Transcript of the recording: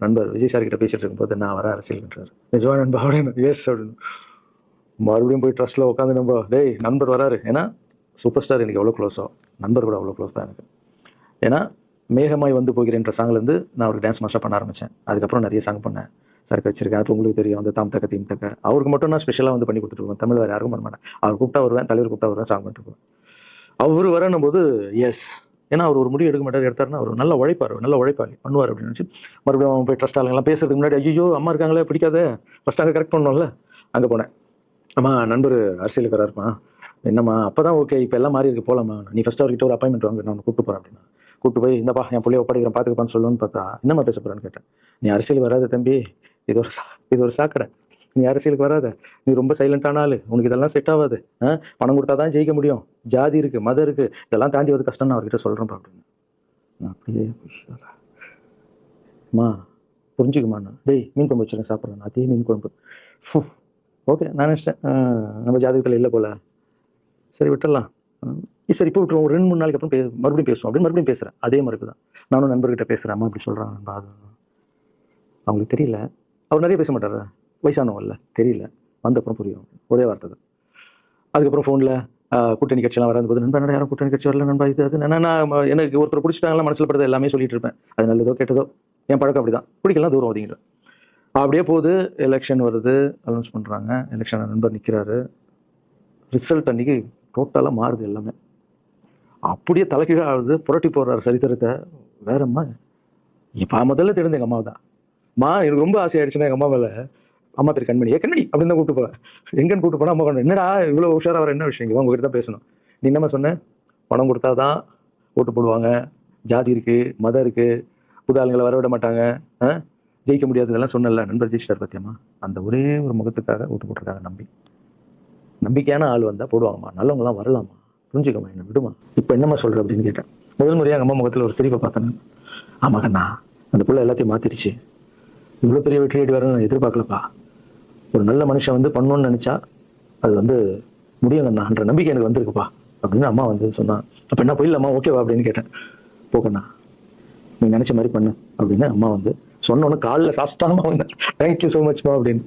நண்பர் விஜய் சார் கிட்ட பேசிட்டு இருக்கும்போது நான் வர அரசியல்ன்றாரு. நிஜமா நண்பா அப்படின்னு. எஸ் அப்படின்னு. மறுபடியும் போய் ட்ரஸ்ட்ல உட்காந்து நம்ப டேய் நண்பர் வராரு. ஏன்னா சூப்பர் ஸ்டார் எனக்கு எவ்வளோ க்ளோஸோ நண்பர் கூட அவ்வளோ க்ளோஸ் தான் எனக்கு. ஏன்னா மேகமாய் வந்து போகிறேன்ற சாங்லேருந்து நான் ஒரு டான்ஸ் மாஸ்டர் பண்ண ஆரம்பித்தேன். அதுக்கப்புறம் நிறைய சாங் பண்ணேன். சரக்கு வச்சிருக்கேன். அது உங்களுக்கு தெரியும். அந்த தாம் தக்க தீம் தக்க அவருக்கு மட்டும் நான் ஸ்பெஷலாக வந்து பண்ணி கொடுத்துருவேன். தமிழ் வேறு யாருக்கும் பண்ண மாட்டேன். அவர் கூப்பிட்டா வருவேன், தலைவர் கூப்பிட்டா வருவேன், சாங் பண்ணிட்டு அவர் வரணும் போது எஸ். ஏன்னா அவர் ஒரு முடிவு எடுக்க மாட்டார். எடுத்தாருன்னா அவர் நல்லா உழைப்பார், நல்லா உழைப்பாளி பண்ணுவார் அப்படின்னு நினச்சி மறுபடியும் அவன் போய் ட்ரஸ்ட் ஆளுங்கெல்லாம் பேசுறதுக்கு முன்னாடி ஐயோ அம்மா இருக்காங்களே பிடிக்காத ஃபர்ஸ்ட் அங்கே கரெக்ட் பண்ணணும்ல. அங்கே போனேன். அம்மா நண்பர் அரசியலுக்கு வராருமா. என்னம்மா அப்பதான் ஓகே இப்போ எல்லாம் மாறி இருக்கு போலாமா. நீ ஃபர்ஸ்ட் அவர்கிட்ட ஒரு அப்பாயின்மெண்ட் வாங்க நான் கூப்பிட்டு போறேன் அப்படின்னா கூப்பிட்டு போய் இந்தப்பா என் பிள்ளைய ஒப்படைக்கிறேன் பார்த்துக்கப்பான்னு சொல்லணும்னு பார்த்தா என்னம்மா பேச போறேன்னு கேட்டேன். நீ அரசியல் வராத தம்பி, இது ஒரு சாக்கடை. நீ அரசியலுக்கு வராத, நீ ரொம்ப சைலண்டான ஆளு, உனக்கு இதெல்லாம் செட் ஆகாது. பணம் கொடுத்தாதான் ஜெயிக்க முடியும், ஜாதி இருக்கு மதம் இருக்கு, இதெல்லாம் தாண்டி வந்து கஷ்டம் நான் அவர்கிட்ட சொல்றேன்ப்பா அப்படின்னு. அப்படியே அம்மா புரிஞ்சுக்குமா. டேய் மீன் குழம்பு வச்சுருக்கேன் சாப்பிட்றேன். அதே மீன் குழம்பு ஓகே நான் நினச்சிட்டேன் நம்ம ஜாதகத்தில் இல்லை போல. சரி விட்டுடலாம். சரி இப்போ விட்டுருவோம். ஒரு 2-3 நாளைக்கு அப்புறம் மறுபடியும் பேசுவோம் அப்படின்னு மறுபடியும் பேசுகிறேன். அதே மறுப்பு தான். நானும் நண்பர்கிட்ட பேசுகிறேன். அம்மா அப்படி சொல்கிறாங்க. அது அவங்களுக்கு தெரியல. அவர் நிறைய பேச மாட்டார், வயசானவங்கல்ல, தெரியல. வந்த அப்புறம் புரியும். ஒரே வார்த்தை தான். அதுக்கப்புறம் ஃபோனில் கூட்டணி கட்சியெல்லாம் வராது போது நண்பா யாரும் கூட்டணி கட்சி வரல நண்பா இது அது நான் எனக்கு ஒருத்தர் பிடிச்சிட்டாங்களா மனசில் படுறது எல்லாமே சொல்லிட்டு இருப்பேன். அது நல்லதோ கெட்டதோ என் பழக்கம் அப்படி தான். பிடிக்கலாம் தூரம் ஒதுங்கிடும். அப்படியே போகுது. எலெக்ஷன் வருது, அனௌன்ஸ் பண்ணுறாங்க. எலெக்ஷன் நண்பர் நிற்கிறாரு. ரிசல்ட் அன்றைக்கி டோட்டலாக மாறுது எல்லாமே. அப்படியே தலைக்கீழாக ஆகுது. புரட்டி போடுறாரு சரித்திரத்தை. வேறம்மா இப்போ முதல்ல தெரிஞ்ச எங்கள் அம்மா தான். எனக்கு ரொம்ப ஆசை ஆயிடுச்சுன்னா எங்கள் அம்மா மேலே. அம்மா பேர் கண்மணி. கண்மணி அப்படின்னு தான் கூப்பிட்டு போகிறேன். எங்கன்னு கூப்பிட்டு போனால் அம்மா கொண்டு என்னடா இவ்வளோ உஷாராக வர என்ன விஷயம் உங்ககிட்ட தான் பேசணும். நீ என்னம்மா சொன்னேன், பணம் கொடுத்தா தான் ஓட்டு போடுவாங்க, ஜாதி இருக்குது மதம் இருக்குது, புது ஆளுங்களை வரவிட மாட்டாங்க, ஜெயிக்க முடியாது, இதெல்லாம் சொன்னல. நண்பர் ஜெயிச்சிட்டார் பத்தியம்மா. அந்த ஒரே ஒரு முகத்துக்காக ஓட்டு போட்டிருக்காங்க. நம்பிக்கையான ஆள் வந்தால் போடுவாங்கம்மா, நல்லவங்களாம் வரலாமா, புரிஞ்சுக்கம்மா, என்ன விடுமா. இப்போ என்னம்மா சொல்கிற அப்படின்னு கேட்டேன். முதல் முறையாக எங்கள் அம்மா முகத்தில் ஒரு சிரிப்பை பார்த்தேன். ஆமா கண்ணா, அந்த பிள்ளை எல்லாத்தையும் மாற்றிடுச்சு. இவ்வளோ பெரிய வெற்றி அடி வரணும்னு நான் எதிர்பார்க்கலப்பா. ஒரு நல்ல மனுஷன் வந்து பண்ணணும்னு நினச்சா அது வந்து முடியுங்கண்ணான்ற நம்பிக்கை எனக்கு வந்திருக்குப்பா அப்படின்னு அம்மா வந்து சொன்னான். அப்போ என்ன போயிடலாமா, ஓகேவா அப்படின்னு கேட்டேன். போக்கண்ணா நீ நினச்ச மாதிரி பண்ணு அப்படின்னு அம்மா வந்து சொன்னோன்னு காலில் சாப்பிட்டாமா வந்தேன். தேங்க்யூ ஸோ மச்மா அப்படின்னு.